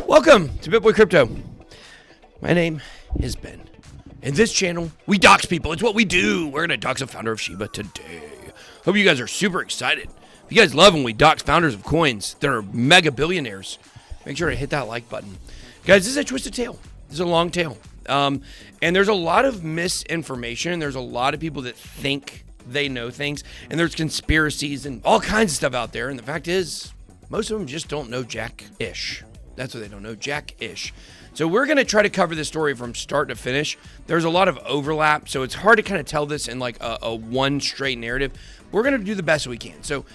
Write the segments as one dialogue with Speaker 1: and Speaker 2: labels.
Speaker 1: Welcome to BitBoy Crypto. My name is Ben. In this channel, we dox people. It's what we do. We're going to dox a founder of Shiba today. Hope you guys are super excited. If you guys love when we dox founders of coins that are mega billionaires, make sure to hit that like button. Guys, this is a twisted tale. This is a long tail. And there's a lot of misinformation. There's a lot of people that think they know things. And there's conspiracies and all kinds of stuff out there. And the fact is, most of them just don't know jack-ish. That's what they don't know, jack-ish. So we're going to try to cover this story from start to finish. There's a lot of overlap, so it's hard to kind of tell this in like a one straight narrative. We're going to do the best we can. So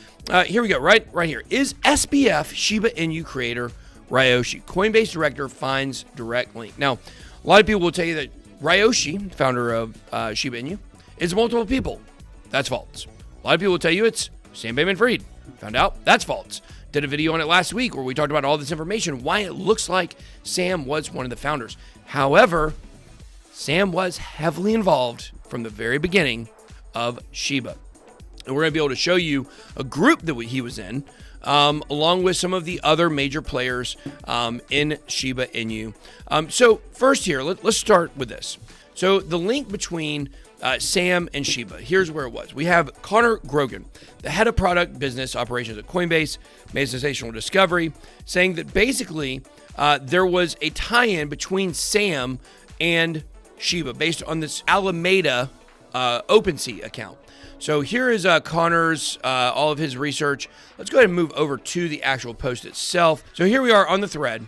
Speaker 1: here we go, right here. Is SBF Shiba Inu creator Ryoshi? Coinbase director finds direct link. Now, a lot of people will tell you that Ryoshi, founder of Shiba Inu, is multiple people. That's false. A lot of people will tell you it's Sam Bankman-Fried. Found out that's false. Did a video on it last week where we talked about all this information, why it looks like Sam was one of the founders. However, Sam was heavily involved from the very beginning of Shiba. And we're going to be able to show you a group that he was in, along with some of the other major players in Shiba Inu. So first here, let's start with this. So the link between Sam and Shiba, here's where it was. We have Connor Grogan, the head of product business operations at Coinbase, made a sensational discovery saying that basically there was a tie-in between Sam and Shiba based on this Alameda OpenSea account. So here is Connor's, all of his research. Let's go ahead and move over to the actual post itself. So here we are on the thread.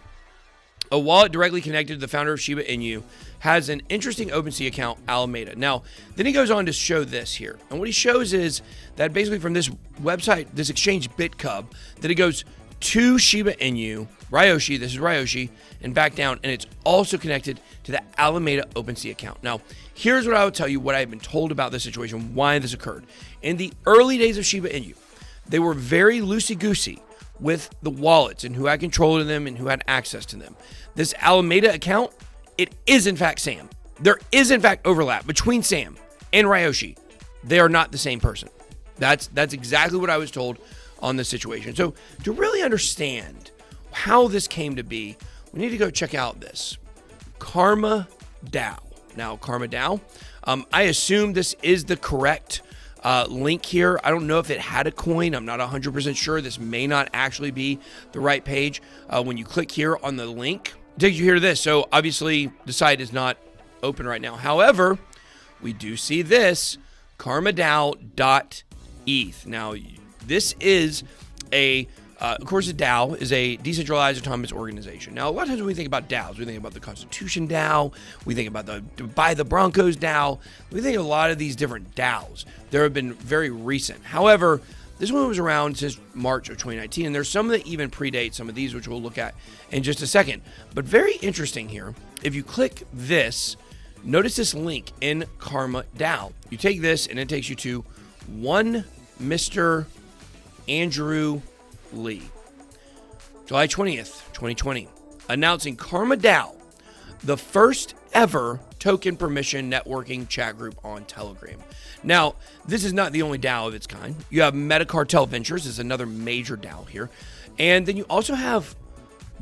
Speaker 1: A wallet directly connected to the founder of Shiba Inu has an interesting OpenSea account, Alameda. Now, then he goes on to show this here. And what he shows is that basically from this website, this exchange BitCub, that it goes to Shiba Inu, Ryoshi, this is Ryoshi, and back down. And it's also connected to the Alameda OpenSea account. Now, here's what I would tell you, what I've been told about this situation, why this occurred. In the early days of Shiba Inu, they were very loosey-goosey with the wallets and who had control of them and who had access to them. This Alameda account, it is in fact Sam. There is in fact overlap between Sam and Ryoshi. They are not the same person. That's exactly what I was told on this situation. So to really understand how this came to be, we need to go check out this Karma DAO. Now, Karma DAO, I assume this is the correct link here. I don't know if it had a coin. I'm not 100% sure. This may not actually be the right page. When you click here on the link, it takes you here to this. So obviously the site is not open right now. However, we do see this karmadao.eth. Now, this is of course, a DAO is a decentralized autonomous organization. Now, a lot of times when we think about DAOs, we think about the Constitution DAO, we think about the Buy the Broncos DAO, we think of a lot of these different DAOs. There have been very recent. However, this one was around since March of 2019, and there's some that even predate some of these, which we'll look at in just a second. But very interesting here, if you click this, notice this link in Karma DAO. You take this, and it takes you to one Mr. Andrew Lee, July 20th, 2020, announcing Karma DAO, the first ever token permission networking chat group on Telegram. Now, this is not the only DAO of its kind. You have Metacartel Ventures is another major DAO here. And then you also have,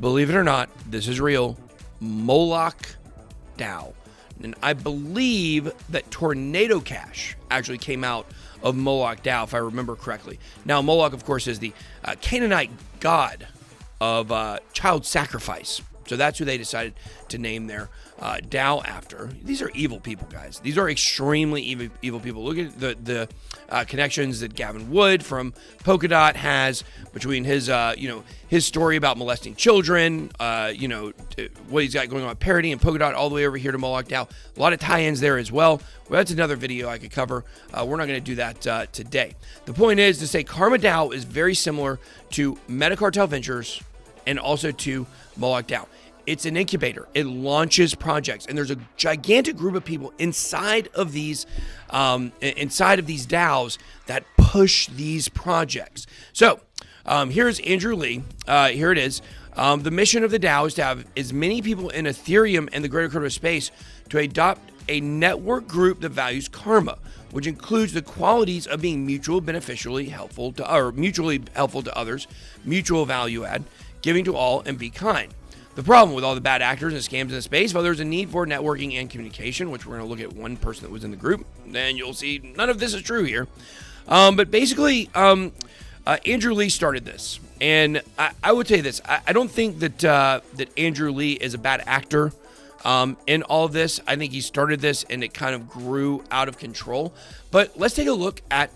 Speaker 1: believe it or not, this is real, Moloch DAO. And I believe that Tornado Cash actually came out of Moloch DAO, if I remember correctly. Now, Moloch, of course, is the Canaanite god of child sacrifice. So that's who they decided to name their DAO after. These are evil people, guys. These are extremely evil people. Look at the connections that Gavin Wood from Polkadot has between his, his story about molesting children, what he's got going on with Parody and Polkadot all the way over here to Moloch DAO. A lot of tie-ins there as well. Well, that's another video I could cover. We're not going to do that today. The point is to say Karma DAO is very similar to Metacartel Ventures and also to Moloch DAO. It's an incubator. It launches projects, and there's a gigantic group of people inside of these DAOs that push these projects. So here's Andrew Lee. Here it is. The mission of the DAO is to have as many people in Ethereum and the greater crypto space to adopt a network group that values karma, which includes the qualities of being mutually helpful to others, mutual value add, giving to all, and be kind. the problem with all the bad actors and scams in the space. Well, there's a need for networking and communication, which we're going to look at one person that was in the group. Then you'll see none of this is true here. But basically, Andrew Lee started this. And I would say this. I don't think that Andrew Lee is a bad actor in all of this. I think he started this and it kind of grew out of control. But let's take a look at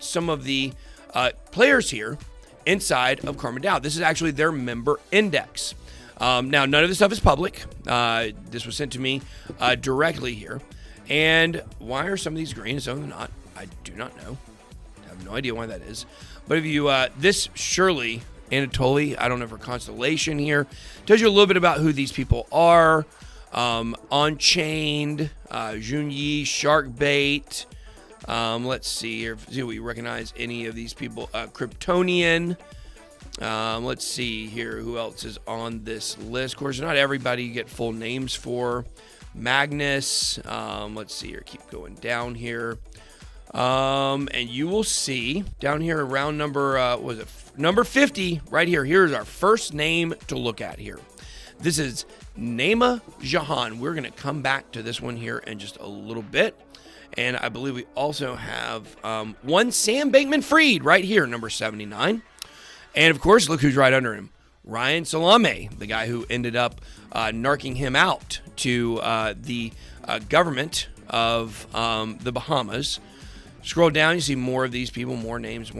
Speaker 1: some of the players here inside of Karma DAO. This is actually their member index. Now, none of this stuff is public. This was sent to me directly here. And why are some of these green and some of them not? I do not know. I have no idea why that is. But if you, this surely, Anatoly, I don't know, for Constellation here, tells you a little bit about who these people are. Unchained, Junyi, Sharkbait. Let's see here. See if we recognize any of these people. Kryptonian. Let's see here. Who else is on this list? Of course, not everybody you get full names for. Magnus. Let's see here. Keep going down here. And you will see down here around number, number 50 right here. Here's our first name to look at here. This is Nema Jahan. We're going to come back to this one here in just a little bit. And I believe we also have one Sam Bankman-Fried right here, number 79. And, of course, look who's right under him. Ryan Salame, the guy who ended up narking him out to the government of the Bahamas. Scroll down, you see more of these people, more names.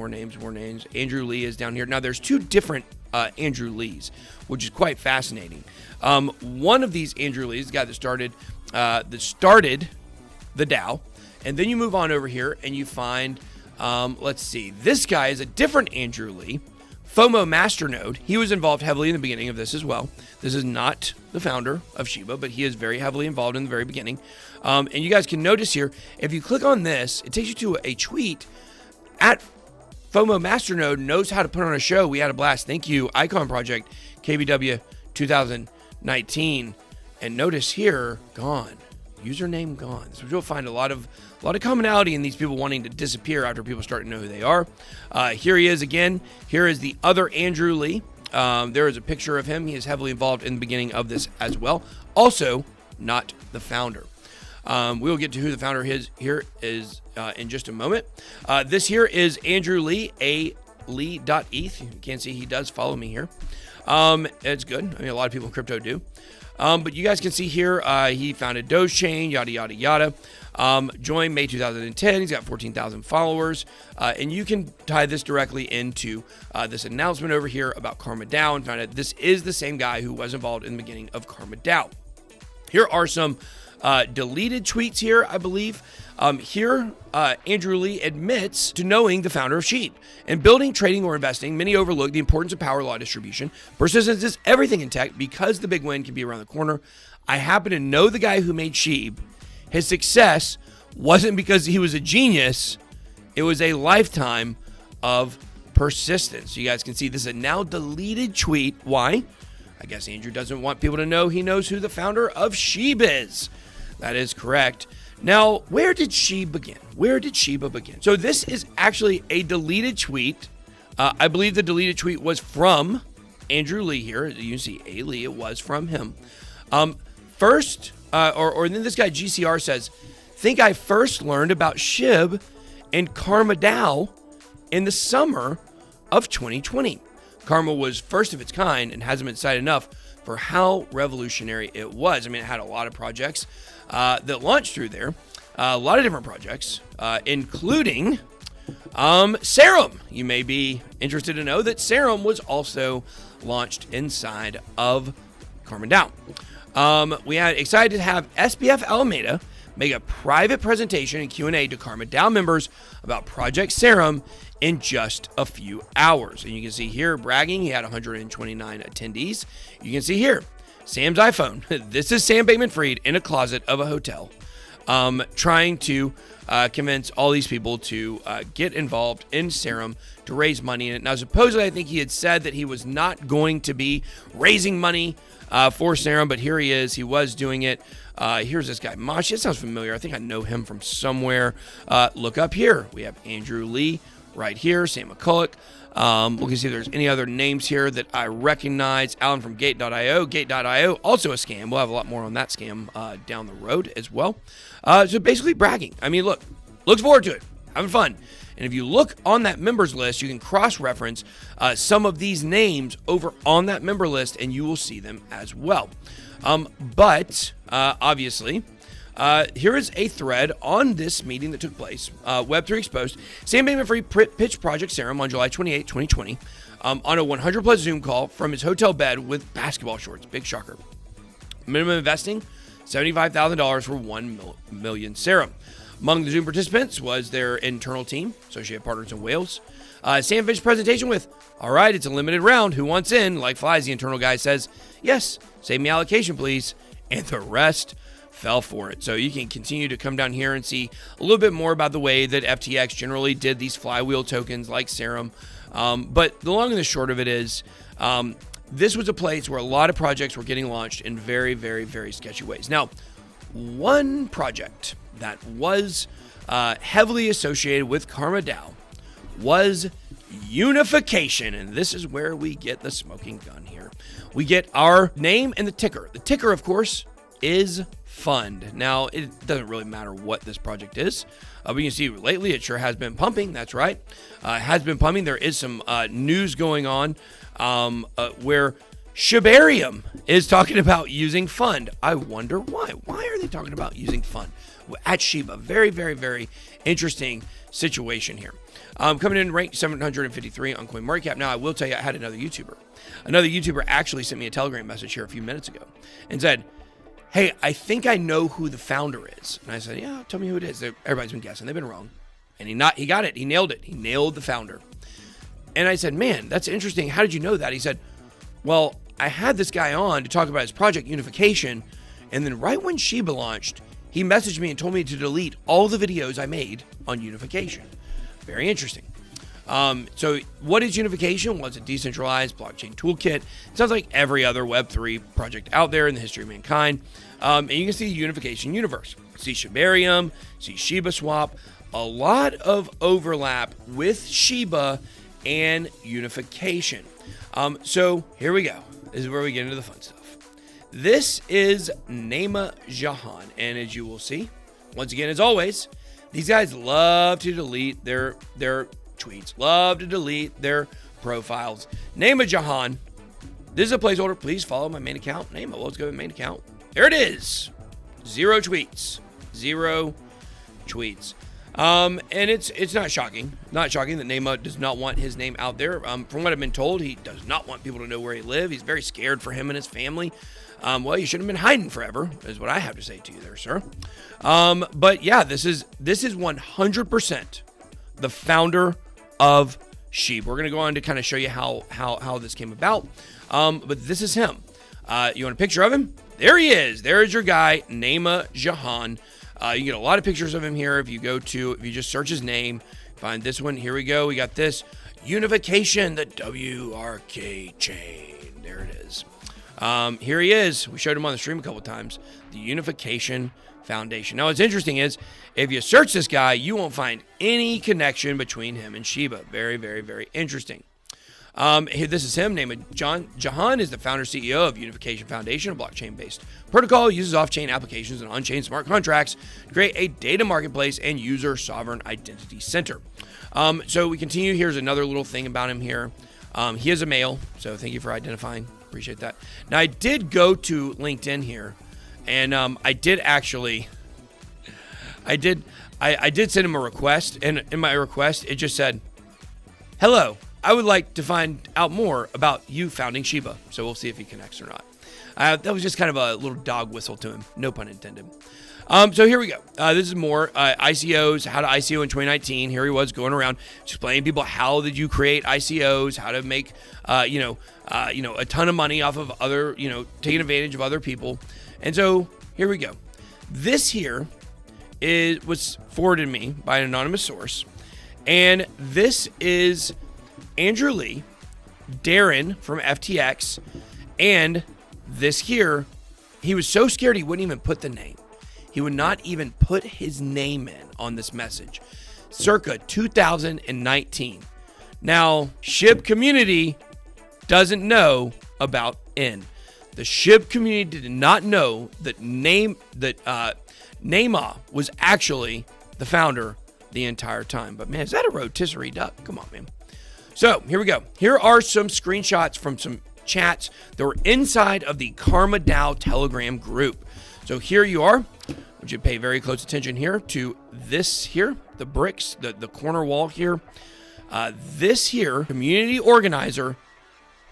Speaker 1: Andrew Lee is down here. Now, there's two different Andrew Lees, which is quite fascinating. One of these Andrew Lees, the guy that started the DAO, and then you move on over here and you find, let's see, this guy is a different Andrew Lee, FOMO Masternode. He was involved heavily in the beginning of this as well. This is not the founder of Shiba, but he is very heavily involved in the very beginning. And you guys can notice here, if you click on this, it takes you to a tweet at FOMO Masternode knows how to put on a show. We had a blast. Thank you, Icon Project, KBW 2019. And notice here, gone. Username gone. So you'll find a lot of commonality in these people wanting to disappear after people start to know who they are. Here he is again. Here is the other Andrew Lee. There is a picture of him. He is heavily involved in the beginning of this as well. Also, not the founder. We'll get to who the founder is here is in just a moment. This here is Andrew Lee, alee.eth. You can see he does follow me here. It's good. I mean, a lot of people in crypto do. But you guys can see here, he founded Dogechain, yada, yada, yada. Joined May 2010. He's got 14,000 followers. And you can tie this directly into this announcement over here about Karma DAO and find out this is the same guy who was involved in the beginning of Karma DAO. Here are some deleted tweets here, I believe. Here, Andrew Lee admits to knowing the founder of Sheep. In building, trading, or investing, many overlook the importance of power law distribution. Persistence is everything in tech because the big win can be around the corner. I happen to know the guy who made Sheep. His success wasn't because he was a genius. It was a lifetime of persistence. You guys can see this is a now deleted tweet. Why? I guess Andrew doesn't want people to know he knows who the founder of Sheep is. That is correct. Now, where did Shiba begin? Where did Shiba begin? So this is actually a deleted tweet. I believe the deleted tweet was from Andrew Lee here. You see A. Lee, it was from him. First, then this guy GCR says, think I first learned about SHIB and Karma DAO in the summer of 2020. Karma was first of its kind and hasn't been cited enough for how revolutionary it was. I mean, it had a lot of projects that launched through there, a lot of different projects, including Serum. You may be interested to know that Serum was also launched inside of Karma DAO. We had excited to have SBF Alameda make a private presentation and Q&A to Karma DAO members about Project Serum in just a few hours. And you can see here, bragging, he had 129 attendees. You can see here, Sam's iPhone. This is Sam Bankman-Fried in a closet of a hotel, trying to convince all these people to get involved in Serum to raise money in it. Now, supposedly, I think he had said that he was not going to be raising money for Serum, but here he is. He was doing it. Here's this guy, Mosh. It sounds familiar. I think I know him from somewhere. Look up here. We have Andrew Lee right here. Sam McCulloch. We can see if there's any other names here that I recognize. Alan from Gate.io. Gate.io, also a scam. We'll have a lot more on that scam down the road as well. So basically bragging. I mean, look forward to it. Having fun. And if you look on that members list, you can cross-reference some of these names over on that member list, and you will see them as well. But obviously, here is a thread on this meeting that took place. Web3 Exposed. Sam Bankman-Fried pitched Project Serum on July 28, 2020, on a 100-plus Zoom call from his hotel bed with basketball shorts. Big shocker. Minimum investing, $75,000 for 1 million Serum. Among the Zoom participants was their internal team, Associated Partners in Wales. Sam finished presentation with, all right, it's a limited round. Who wants in? Like flies, the internal guy says, yes, save me allocation, please. And the rest fell for it. So you can continue to come down here and see a little bit more about the way that FTX generally did these flywheel tokens like Serum. But the long and the short of it is, this was a place where a lot of projects were getting launched in very, very, very sketchy ways. Now, one project that was heavily associated with Karma DAO was Unification, and this is where we get the smoking gun here. We get our name and the ticker. The ticker, of course, is Fund. Now, it doesn't really matter what this project is. We can see lately it sure has been pumping. That's right. It has been pumping. There is some news going on where Shibarium is talking about using Fund. I wonder why. Why are they talking about using Fund at Shiba? Very, very, very interesting situation here. Coming in ranked 753 on CoinMarketCap. Now, I will tell you, I had another YouTuber. Another YouTuber actually sent me a Telegram message here a few minutes ago and said, hey, I think I know who the founder is. And I said, yeah, tell me who it is. Everybody's been guessing. They've been wrong. And he got it. He nailed it. He nailed the founder. And I said, man, that's interesting. How did you know that? He said, well, I had this guy on to talk about his project Unification. And then right when Shiba launched, he messaged me and told me to delete all the videos I made on Unification. Very interesting. So what is Unification? Well, it's a decentralized blockchain toolkit. It sounds like every other Web3 project out there in the history of mankind. And you can see the Unification universe. See Shibarium, see Shiba Swap. A lot of overlap with Shiba and Unification. So here we go. This is where we get into the fun stuff. This is Nema Jahan. And as you will see, once again, as always, these guys love to delete their tweets, love to delete their profiles. Nema Jahan. This is a placeholder. Please follow my main account. Nema, let's go to main account. There it is. 0 tweets. 0 tweets. And it's not shocking. Not shocking that Nema does not want his name out there. From what I've been told, he does not want people to know where he lives. He's very scared for him and his family. Well, you shouldn't have been hiding forever, is what I have to say to you there, sir. But yeah, this is 100% the founder of Shiba. We're gonna go on to kind of show you how this came about. But this is him. You want a picture of him? There he is. There is your guy, Nema Jahan. You get a lot of pictures of him here. If you just search his name, find this one. Here we go. We got this Unification, the WRK chain. There it is. Here he is. We showed him on the stream a couple times. The Unification Foundation. Now, what's interesting is if you search this guy, you won't find any connection between him and Shiba. Very, very, very interesting. This is him. Name of Jahan is the founder CEO of Unification Foundation, a blockchain-based protocol. Uses off-chain applications and on-chain smart contracts to create a data marketplace and user sovereign identity center. So we continue. Here's another little thing about him here. He is a male, so thank you for identifying. Appreciate that. Now, I did go to LinkedIn here, and I did send him a request, and in my request, it just said, hello, I would like to find out more about you founding Shiba. So we'll see if he connects or not. That was just kind of a little dog whistle to him. No pun intended. So here we go. This is more ICOs, how to ICO in 2019. Here he was going around explaining to people how did you create ICOs, how to make, a ton of money off of other, taking advantage of other people. And so here we go. This here was forwarded to me by an anonymous source. And this is Andrew Lee, Darren from FTX, and this here, he was so scared he wouldn't even put the name. He would not even put his name in on this message. circa 2019. Now, SHIB community doesn't know about N. The SHIB community did not know that Neymar was actually the founder the entire time. But man, is that a rotisserie duck? Come on, man. So here we go. Here are some screenshots from some chats that were inside of the Karma DAO Telegram group. So here you are. I want you to pay very close attention here to this here, the bricks, the corner wall here. This here, community organizer,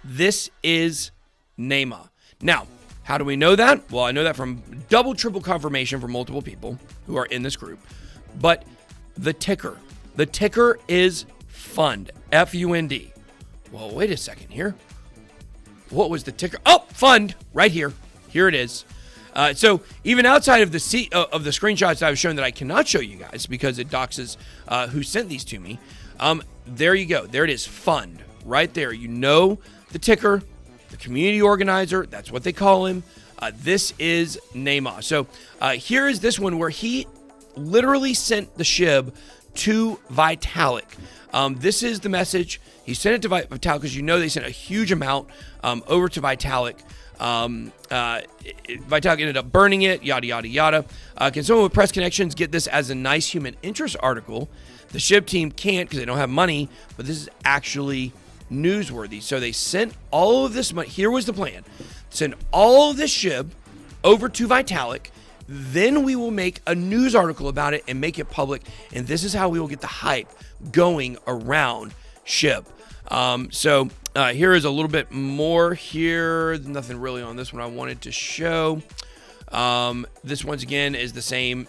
Speaker 1: this is Neymar. Now, how do we know that? Well, I know that from double, triple confirmation from multiple people who are in this group. But the ticker is FUND, F-U-N-D. Well, wait a second here. What was the ticker? Oh, FUND, right here. Here it is. So even outside of the screenshots I've shown that I cannot show you guys because it doxes who sent these to me, there you go. There it is, FUND, right there. You know the ticker, the community organizer, that's what they call him. This is Neymar. So here is this one where he literally sent the SHIB to Vitalik. This is the message. He sent it to Vitalik because you know they sent a huge amount over to Vitalik. Vitalik ended up burning it, yada, yada, yada. Can someone with press connections get this as a nice human interest article? The SHIB team can't because they don't have money, but this is actually newsworthy. So they sent all of this money. Here was the plan. Send all of this SHIB over to Vitalik. Then we will make a news article about it and make it public. And this is how we will get the hype going around SHIB. So here is a little bit more here. Nothing really on this one I wanted to show. This once again is the same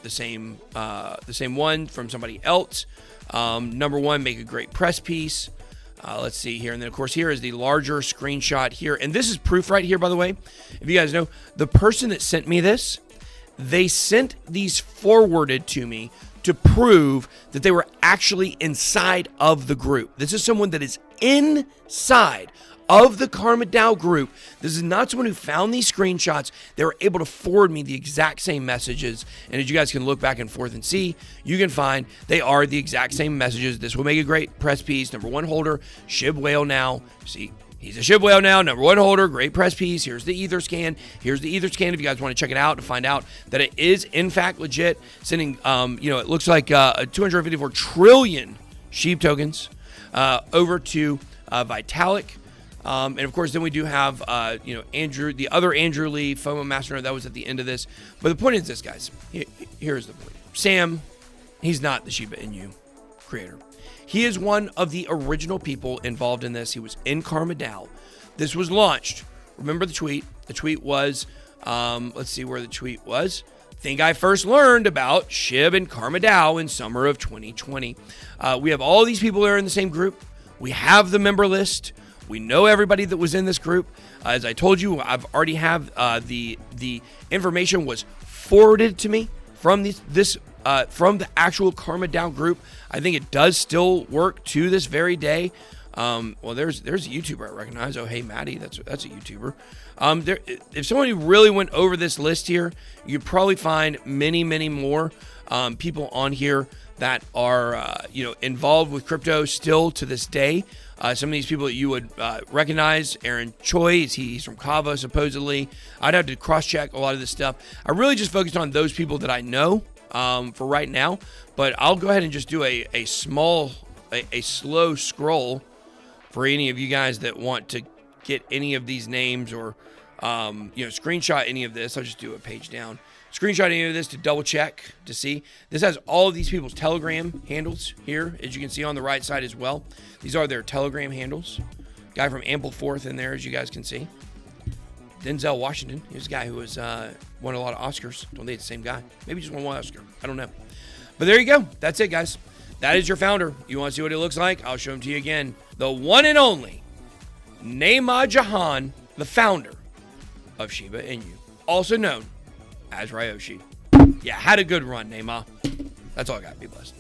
Speaker 1: one from somebody else. Number one, make a great press piece. Let's see here. And then, of course, here is the larger screenshot here. And this is proof right here, by the way. If you guys know, the person that sent me this, they sent these forwarded to me to prove that they were actually inside of the group. This is someone that is inside of the Karma DAO group. This is not someone who found these screenshots. They were able to forward me the exact same messages. And as you guys can look back and forth and see, you can find they are the exact same messages. This will make a great press piece. Number one holder, SHIB whale now. See, he's a SHIB whale now. Number one holder, great press piece. Here's the ether scan. Here's the ether scan if you guys want to check it out to find out that it is in fact legit. Sending, it looks like 254 trillion SHIB tokens over to Vitalik. And of course, then we do have, Andrew, the other Andrew Lee, FOMO Master, that was at the end of this. But the point is this, guys. Here's the point. Sam, he's not the Shiba Inu creator. He is one of the original people involved in this. He was in Karma DAO. This was launched. Remember the tweet? The tweet was, let's see where the tweet was. Think I first learned about SHIB and Karma DAO in summer of 2020. We have all these people that are in the same group. We have the member list. We know everybody that was in this group. As I told you, I've already have the information was forwarded to me from from the actual Karma DAO group. I think it does still work to this very day. Well, there's a YouTuber I recognize. Oh, hey, Maddie, that's a YouTuber. If somebody really went over this list here, you'd probably find many, many more people on here that are involved with crypto still to this day. Some of these people that you would recognize, Aaron Choi, he's from Kava, supposedly. I'd have to cross-check a lot of this stuff. I really just focused on those people that I know for right now, but I'll go ahead and just do a slow scroll for any of you guys that want to get any of these names or, screenshot any of this. I'll just do a page down. Screenshot any of this to double check to see. This has all of these people's Telegram handles here, as you can see on the right side as well. These are their Telegram handles. Guy from Ample Fourth in there, as you guys can see. Denzel Washington. He's a guy who has won a lot of Oscars. Don't think it's the same guy. Maybe just won one Oscar. I don't know. But there you go. That's it, guys. That is your founder. You want to see what it looks like? I'll show him to you again. The one and only Neymar Jahan, the founder of Shiba Inu, also known as Ryoshi. Yeah, had a good run, Neymar. That's all I got. Be blessed.